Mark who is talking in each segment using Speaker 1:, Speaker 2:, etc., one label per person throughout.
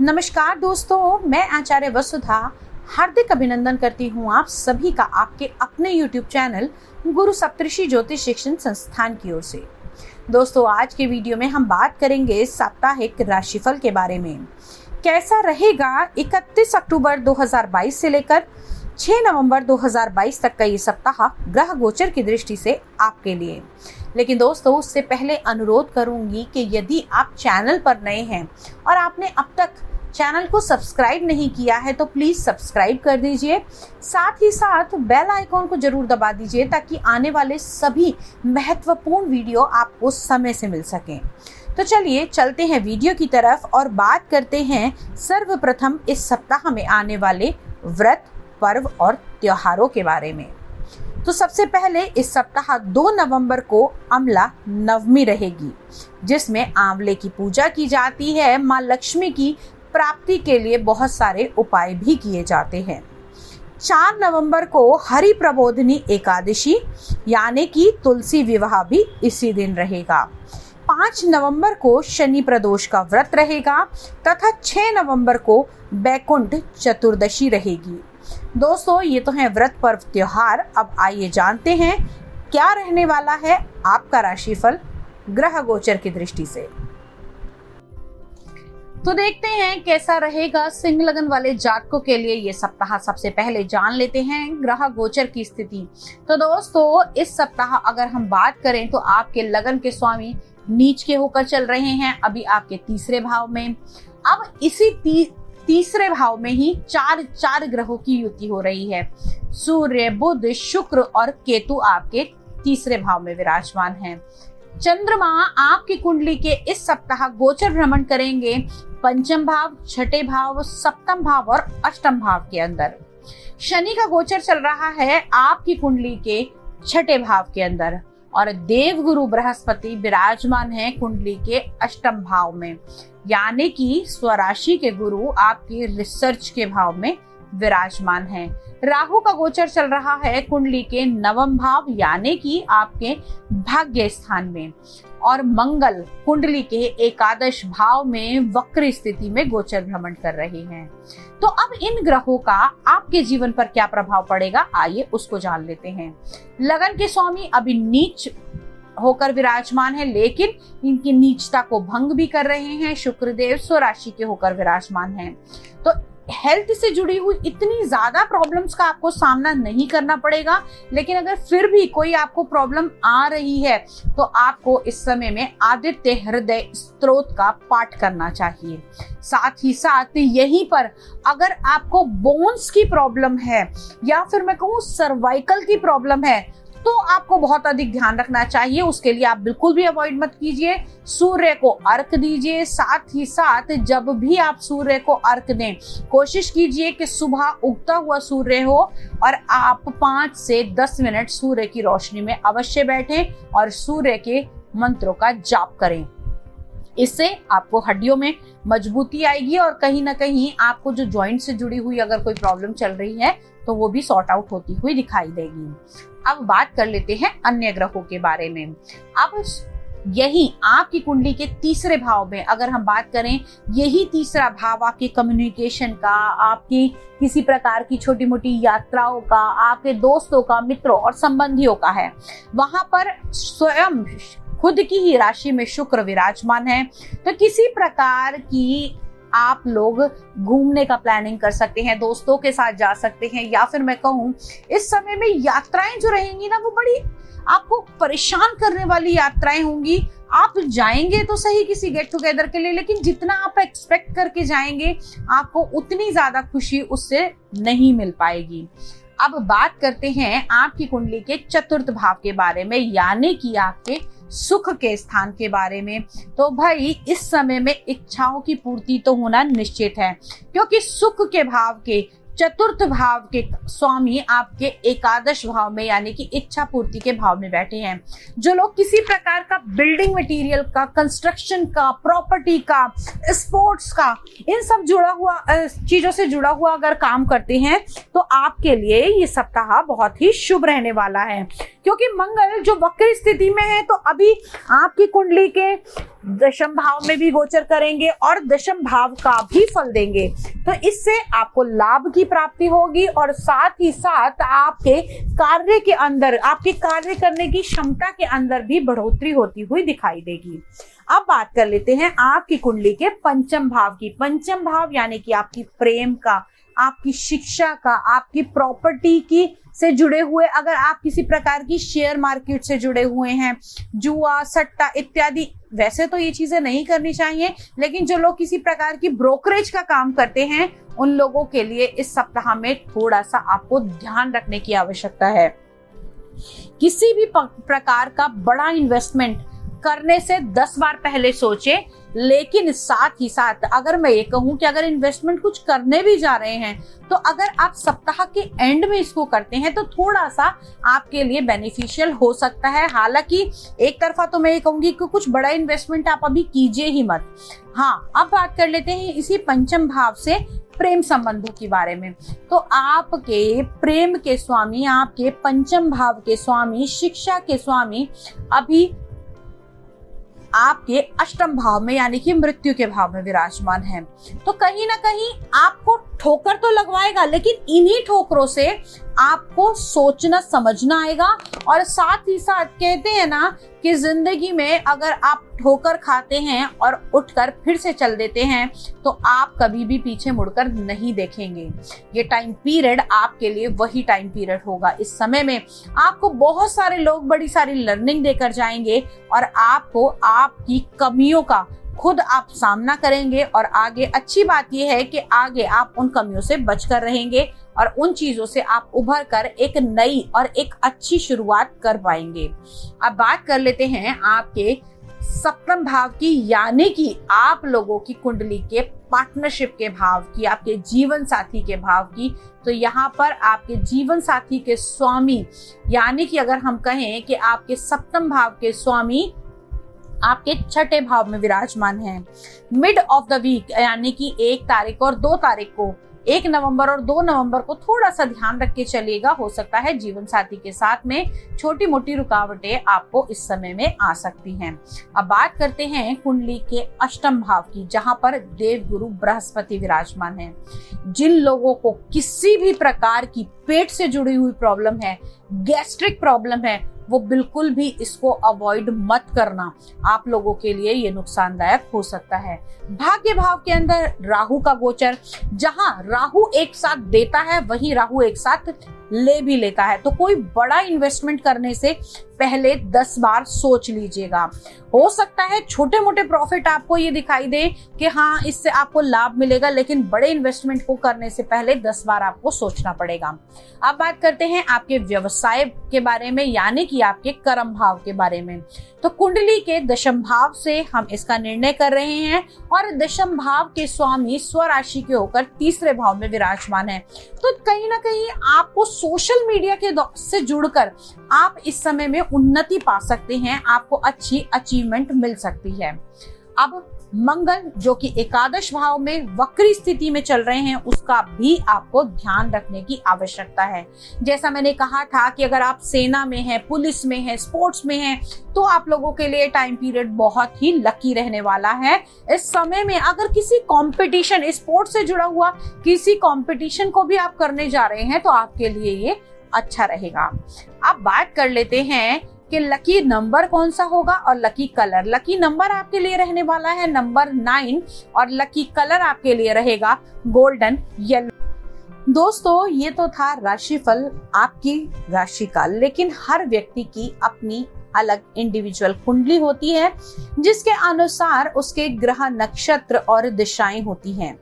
Speaker 1: नमस्कार दोस्तों, मैं आचार्य वसुधा हार्दिक अभिनंदन करती हूँ आप सभी का आपके अपने YouTube चैनल गुरु सप्तऋषि ज्योतिष शिक्षण संस्थान की ओर से। दोस्तों, आज के वीडियो में हम बात करेंगे साप्ताहिक राशिफल के बारे में। कैसा रहेगा 31 अक्टूबर 2022 से लेकर 6 नवंबर 2022 तक का ये सप्ताह ग्रह गोचर की दृष्टि से आपके लिए। लेकिन दोस्तों, उससे पहले अनुरोध करूंगी कि यदि आप चैनल पर नए हैं और आपने अब तक चैनल को सब्सक्राइब नहीं किया है तो प्लीज सब्सक्राइब कर दीजिए। साथ ही साथ बेल आइकॉन को जरूर दबा दीजिए ताकि आने वाले सभी महत्वपूर्ण वीडियो आपको समय से मिल सकें। तो चलिए चलते हैं वीडियो की तरफ और बात करते हैं सर्वप्रथम इस सप्ताह में आने वाले व्रत, पर्व और त्योहारों के बारे में। तो सबसे पहले इस सप्ताह 2 नवंबर को अमला नवमी रहेगी, जिसमें आंवले की पूजा की जाती है। माँ लक्ष्मी की प्राप्ति के लिए बहुत सारे उपाय भी किए जाते हैं। 4 नवंबर को हरि प्रबोधनी एकादशी यानी कि तुलसी विवाह भी इसी दिन रहेगा। 5 नवंबर को शनि प्रदोष का व्रत रहेगा तथा 6 नवंबर को बैकुंठ चतुर्दशी रहेगी। दोस्तों, ये तो है व्रत, पर्व, त्योहार। अब आइए जानते हैं क्या रहने वाला है आपका राशिफल ग्रह गोचर की दृष्टि से। तो देखते हैं कैसा रहेगा सिंह लगन वाले जातकों के लिए ये सप्ताह। सबसे पहले जान लेते हैं ग्रह गोचर की स्थिति। तो दोस्तों, इस सप्ताह अगर हम बात करें तो आपके लगन के स्वामी नीच के होकर चल रहे हैं अभी आपके तीसरे भाव में। अब इसी तीसरे भाव में ही चार ग्रहों की युति हो रही है। सूर्य, बुध, शुक्र और केतु आपके तीसरे भाव में विराजमान हैं। चंद्रमा आपकी कुंडली के इस सप्ताह गोचर भ्रमण करेंगे पंचम भाव, छठे भाव, सप्तम भाव और अष्टम भाव के अंदर। शनि का गोचर चल रहा है आपकी कुंडली के छठे भाव के अंदर और देवगुरु बृहस्पति विराजमान है कुंडली के अष्टम भाव में, यानी कि स्वराशि के गुरु आपकी रिसर्च के भाव में विराजमान है। राहु का गोचर चल रहा है कुंडली के नवम भाव यानी कि आपके भाग्य स्थान में और मंगल कुंडली के एकादश भाव में वक्र स्थिति में गोचर भ्रमण कर रहे हैं। तो अब इन ग्रहों का आपके जीवन पर क्या प्रभाव पड़ेगा, आइए उसको जान लेते हैं। लगन के स्वामी अभी नीच होकर विराजमान है, लेकिन इनकी नीचता को भंग भी कर रहे हैं शुक्रदेव स्वराशि के होकर विराजमान हैं। तो हेल्थ से जुड़ी हुई इतनी ज्यादा प्रॉब्लम्स का आपको सामना नहीं करना पड़ेगा, लेकिन अगर फिर भी कोई आपको प्रॉब्लम आ रही है तो आपको इस समय में आदित्य हृदय स्तोत्र का पाठ करना चाहिए। साथ ही साथ यहीं पर अगर आपको बोन्स की प्रॉब्लम है या फिर मैं कहूँ सर्वाइकल की प्रॉब्लम है तो आपको बहुत अधिक ध्यान रखना चाहिए। उसके लिए आप बिल्कुल भी अवॉइड मत कीजिए, सूर्य को अर्घ दीजिए। साथ ही साथ जब भी आप सूर्य को अर्घ दें, कोशिश कीजिए कि सुबह उगता हुआ सूर्य हो और आप 5 से 10 मिनट सूर्य की रोशनी में अवश्य बैठें और सूर्य के मंत्रों का जाप करें। इससे आपको हड्डियों में मजबूती आएगी और कहीं ना कहीं आपको जो जॉइंट से जुड़ी हुई अगर कोई प्रॉब्लम चल रही है तो वो भी सॉर्ट आउट होती हुई दिखाई देगी। अब बात कर लेते हैं अन्य ग्रहों के बारे में। अब यही आपकी कुंडली के तीसरे भाव में अगर हम बात करें, यही तीसरा भाव आपकी कम्युनिकेशन का, आपकी किसी प्रकार की छोटी मोटी यात्राओं का, आपके दोस्तों का, मित्रों और संबंधियों का है। वहां पर स्वयं खुद की ही राशि में शुक्र विराजमान है। तो किसी प्रकार की आप लोग घूमने का प्लानिंग कर सकते हैं, दोस्तों के साथ जा सकते हैं, या फिर मैं कहूँ इस समय में यात्राएं जो रहेंगी ना वो बड़ी आपको परेशान करने वाली यात्राएं होंगी। आप जाएंगे तो सही किसी गेट टुगेदर के लिए, लेकिन जितना आप एक्सपेक्ट करके जाएंगे आपको उतनी ज्यादा खुशी उससे नहीं मिल पाएगी। अब बात करते हैं आपकी कुंडली के चतुर्थ भाव के बारे में, यानी कि आपके सुख के स्थान के बारे में। तो भाई इस समय में इच्छाओं की पूर्ति तो होना निश्चित है, क्योंकि सुख के भाव के चतुर्थ भाव के स्वामी आपके एकादश भाव में यानी कि इच्छा पूर्ति के भाव में बैठे हैं। जो लोग किसी प्रकार का बिल्डिंग मटेरियल का, कंस्ट्रक्शन का, प्रॉपर्टी का, स्पोर्ट्स का, इन सब जुड़ा हुआ चीजों से जुड़ा हुआ अगर काम करते हैं तो आपके लिए ये सप्ताह बहुत ही शुभ रहने वाला है, क्योंकि मंगल जो वक्र स्थिति में है तो अभी आपकी कुंडली के दशम भाव में भी गोचर करेंगे और दशम भाव का भी फल देंगे। तो इससे आपको लाभ की प्राप्ति होगी और साथ ही साथ आपके कार्य के अंदर, आपके कार्य करने की क्षमता के अंदर भी बढ़ोतरी होती हुई दिखाई देगी। अब बात कर लेते हैं आपकी कुंडली के पंचम भाव की। पंचम भाव यानी कि आपकी प्रेम का, आपकी शिक्षा का, आपकी प्रॉपर्टी की से जुड़े हुए, अगर आप किसी प्रकार की शेयर मार्केट से जुड़े हुए हैं, जुआ, सट्टा इत्यादि, वैसे तो ये चीजें नहीं करनी चाहिए, लेकिन जो लोग किसी प्रकार की ब्रोकरेज का काम करते हैं उन लोगों के लिए इस सप्ताह में थोड़ा सा आपको ध्यान रखने की आवश्यकता है। किसी भी प्रकार का बड़ा इन्वेस्टमेंट करने से 10 बार पहले सोचें, लेकिन साथ ही साथ अगर मैं ये कहूं कि अगर इन्वेस्टमेंट कुछ करने भी जा रहे हैं तो अगर आप सप्ताह के एंड में इसको करते हैं तो थोड़ा सा आपके लिए बेनिफिशियल हो सकता है। हालांकि एक तरफा तो मैं ये कहूंगी कि कुछ बड़ा इन्वेस्टमेंट आप अभी कीजिए ही मत। हाँ, अब बात कर लेते हैं इसी पंचम भाव से प्रेम संबंधों के बारे में। तो आपके प्रेम के स्वामी, आपके पंचम भाव के स्वामी, शिक्षा के स्वामी अभी आपके अष्टम भाव में यानी कि मृत्यु के भाव में विराजमान है। तो कहीं ना कहीं आपको ठोकर तो लगवाएगा, लेकिन इन्हीं ठोकरों से आपको सोचना समझना आएगा। और साथ ही साथ कहते हैं ना कि जिंदगी में अगर आप ठोकर खाते हैं और उठकर फिर से चल देते हैं तो आप कभी भी पीछे मुड़कर नहीं देखेंगे। ये टाइम पीरियड आपके लिए वही टाइम पीरियड होगा। इस समय में आपको बहुत सारे लोग बड़ी सारी लर्निंग देकर जाएंगे और आपको आपकी कमियों का खुद आप सामना करेंगे। और आगे अच्छी बात यह है कि आगे आप उन कमियों से बचकर रहेंगे और उन चीजों से आप उभर कर एक नई और एक अच्छी शुरुआत कर पाएंगे। अब बात कर लेते हैं आपके सप्तम भाव की, यानी कि आप लोगों की कुंडली के पार्टनरशिप के भाव की, आपके जीवन साथी के भाव की। तो यहाँ पर आपके जीवन साथी के स्वामी, यानी कि अगर हम कहें कि आपके सप्तम भाव के स्वामी आपके छठे भाव में विराजमान हैं। मिड ऑफ द वीक यानी कि 1 तारीख और 2 तारीख को, 1 नवंबर और 2 नवंबर को थोड़ा सा ध्यान रख के चलिएगा। हो सकता है जीवन साथी के साथ में छोटी मोटी रुकावटें आपको इस समय में आ सकती हैं। अब बात करते हैं कुंडली के अष्टम भाव की, जहां पर देव गुरु बृहस्पति विराजमान है। जिन लोगों को किसी भी प्रकार की पेट से जुड़ी हुई प्रॉब्लम है, गैस्ट्रिक प्रॉब्लम है, वो बिल्कुल भी इसको अवॉइड मत करना। आप लोगों के लिए ये नुकसानदायक हो सकता है। भाग्य भाव के अंदर राहु का गोचर, जहां राहु एक साथ देता है वहीं राहु एक साथ ले भी लेता है। तो कोई बड़ा इन्वेस्टमेंट करने से पहले 10 बार सोच लीजिएगा। हो सकता है छोटे मोटे प्रॉफिट आपको ये दिखाई दे कि हाँ इससे आपको लाभ मिलेगा, लेकिन बड़े इन्वेस्टमेंट को करने से पहले 10 बार आपको सोचना पड़ेगा। अब बात करते हैं आपके व्यवसाय के बारे में, यानी कि आपके कर्म भाव के बारे में। तो कुंडली के दशम भाव से हम इसका निर्णय कर रहे हैं और दशम भाव के स्वामी स्वराशि के होकर तीसरे भाव में विराजमान है। तो कहीं ना कहीं आपको सोशल मीडिया के से जुड़कर आप इस समय में उन्नति पा सकते हैं, आपको अच्छी अचीवमेंट मिल सकती है। अब मंगल जो कि एकादश भाव में वक्री स्थिति में चल रहे हैं, उसका भी आपको ध्यान रखने की आवश्यकता है। जैसा मैंने कहा था कि अगर आप सेना में हैं, पुलिस में हैं, स्पोर्ट्स में हैं, तो आप लोगों के लिए टाइम पीरियड बहुत ही लकी रहने वाला है। इस समय में अगर किसी कंपटीशन, स्पोर्ट्स से जुड़ा हुआ किसी कंपटीशन को भी आप करने जा रहे हैं तो आपके लिए ये अच्छा रहेगा। अब बात कर लेते हैं कि लकी नंबर कौन सा होगा और लकी कलर। लकी नंबर आपके लिए रहने वाला है नंबर 9 और लकी कलर आपके लिए रहेगा गोल्डन येलो। दोस्तों, ये तो था राशिफल आपकी राशि का, लेकिन हर व्यक्ति की अपनी अलग इंडिविजुअल कुंडली होती है जिसके अनुसार उसके ग्रह, नक्षत्र और दिशाएं होती हैं।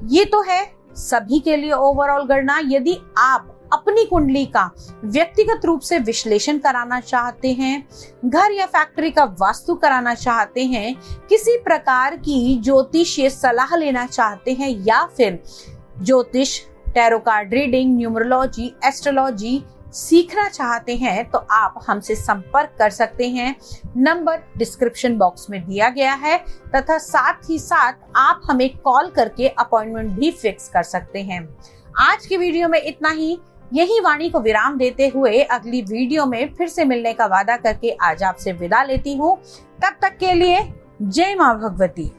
Speaker 1: ये तो है सभी के लिए ओवरऑल गणना। यदि आप अपनी कुंडली का व्यक्तिगत रूप से विश्लेषण कराना चाहते हैं, घर या फैक्ट्री का वास्तु कराना चाहते हैं, किसी प्रकार की ज्योतिषीय सलाह लेना चाहते हैं या फिर ज्योतिष, tarot card reading, numerology, astrology सीखना चाहते हैं तो आप हमसे संपर्क कर सकते हैं। नंबर डिस्क्रिप्शन बॉक्स में दिया गया है तथा साथ ही साथ आप हमें कॉल करके अपॉइंटमेंट भी फिक्स कर सकते हैं। आज की वीडियो में इतना ही। यही वाणी को विराम देते हुए अगली वीडियो में फिर से मिलने का वादा करके आज आपसे विदा लेती हूँ। तब तक के लिए जय माँ भगवती।